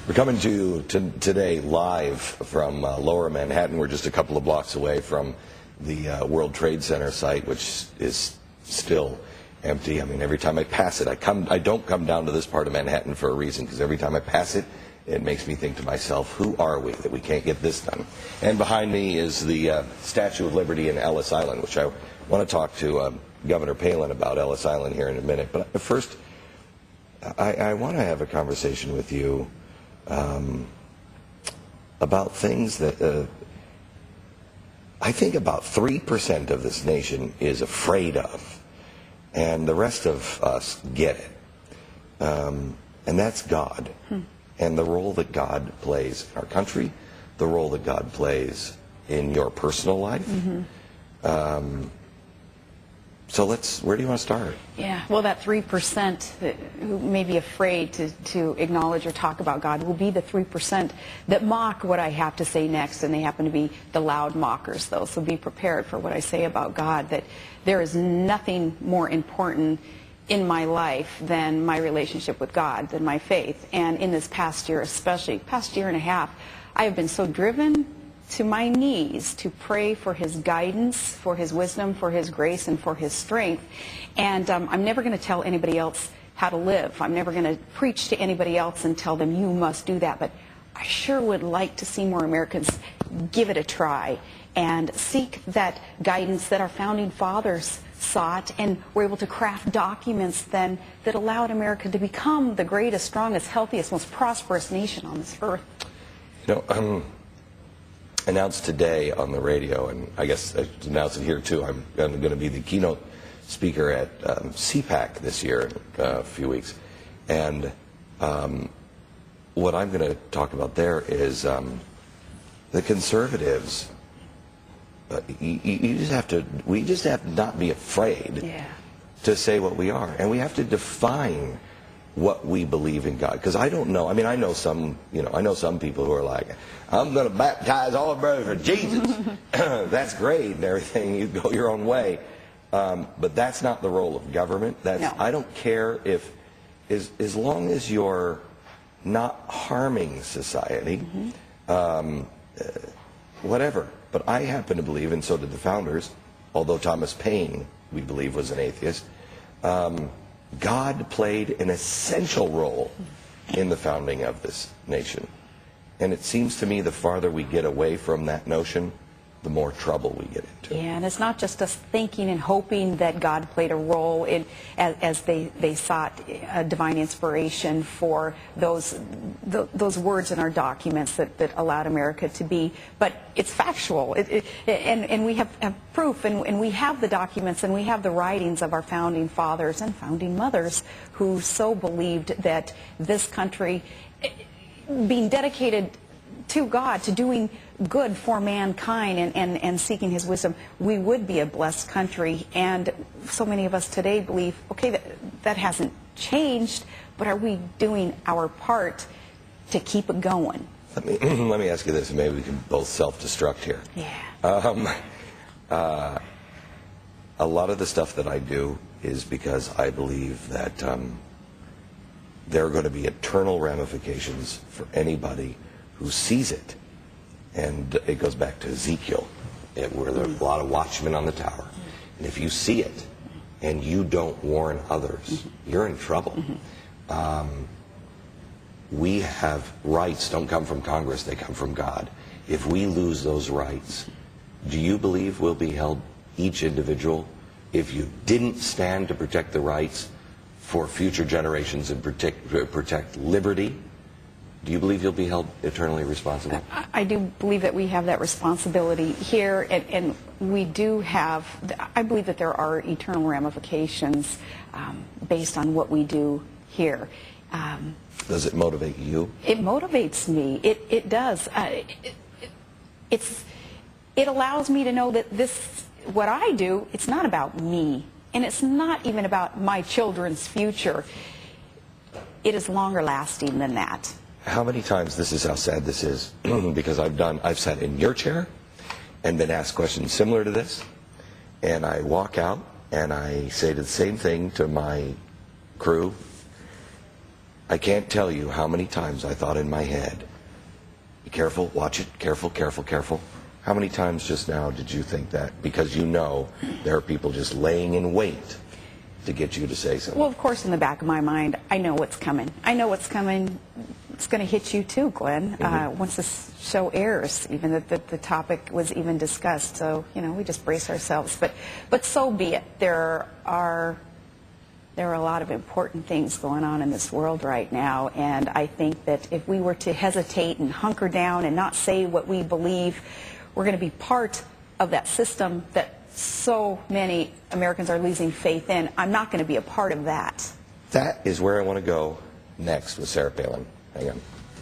We're coming to you today live from Lower Manhattan. We're just a couple of blocks away from the World Trade Center site, which is still empty. I mean, every time I pass it, I don't come down to this part of Manhattan for a reason, because every time I pass it, it makes me think to myself, who are we that we can't get this done? And behind me is the Statue of Liberty in Ellis Island, which I want to talk to Governor Palin about Ellis Island here in a minute. But first, I want to have a conversation with you about things that I think about 3% of this nation is afraid of, and the rest of us get it. And that's God, and the role that God plays in our country, the role that God plays in your personal life. So where do you want to start? Yeah, well, that 3% who may be afraid to acknowledge or talk about God will be the 3% that mock what I have to say next, and they happen to be the loud mockers, though. So be prepared for what I say about God, that there is nothing more important in my life than my relationship with God, than my faith. And in this past year, especially, past year and a half, I have been so driven to my knees to pray for his guidance, for his wisdom, for his grace, and for his strength. And I'm never going to tell anybody else how to live. I'm never going to preach to anybody else and tell them, you must do that. But I sure would like to see more Americans give it a try and seek that guidance that our founding fathers sought, and were able to craft documents then that allowed America to become the greatest, strongest, healthiest, most prosperous nation on this earth. You know, announced today on the radio, and I guess I should announce it here too, I'm going to be the keynote speaker at CPAC this year in a few weeks. And what I'm going to talk about there is the conservatives. We just have to not be afraid to say what we are, and we have to define what we believe in God. Because I don't know. I mean, I know some people who are like, I'm going to baptize all of brothers for Jesus. That's great and everything. You go your own way. But that's not the role of government. No. I don't care if, as long as you're not harming society, whatever. But I happen to believe, and so did the founders, although Thomas Paine, we believe, was an atheist, God played an essential role in the founding of this nation. And it seems to me the farther we get away from that notion, the more trouble we get into. Yeah, and it's not just us thinking and hoping that God played a role in, as they sought divine inspiration for those words in our documents that allowed America to be. But it's factual, and we have proof, and we have the documents, and we have the writings of our founding fathers and founding mothers who so believed that this country, being dedicated to God, to doing good for mankind and seeking his wisdom, we would be a blessed country. And so many of us today believe, okay, that hasn't changed, but are we doing our part to keep it going? Let me ask you this, and maybe we can both self-destruct here. Yeah. A lot of the stuff that I do is because I believe that there are going to be eternal ramifications for anybody who sees it. And it goes back to Ezekiel, where there are a lot of watchmen on the tower. And if you see it and you don't warn others, you're in trouble. We have rights, don't come from Congress, they come from God. If we lose those rights, do you believe we'll be held, each individual, if you didn't stand to protect the rights for future generations and protect liberty? Do you believe you'll be held eternally responsible? I do believe that we have that responsibility here, and we do have, I believe that there are eternal ramifications based on what we do here. Does it motivate you? It motivates me. It does. It allows me to know that what I do, it's not about me, and it's not even about my children's future. It is longer lasting than that. How many times, this is how sad this is, because I've sat in your chair and been asked questions similar to this, and I walk out and I say the same thing to my crew. I can't tell you how many times I thought in my head, be careful, watch it, careful, careful, careful. How many times just now did you think that? Because you know there are people just laying in wait to get you to say something. Well, of course, in the back of my mind, I know what's coming. I know what's coming. It's going to hit you too, Glenn, once this show airs, even that the topic was even discussed. So, you know, we just brace ourselves. But so be it. There are a lot of important things going on in this world right now, and I think that if we were to hesitate and hunker down and not say what we believe, we're going to be part of that system that so many Americans are losing faith in. I'm not going to be a part of that. That is where I want to go next with Sarah Palin. Hang on.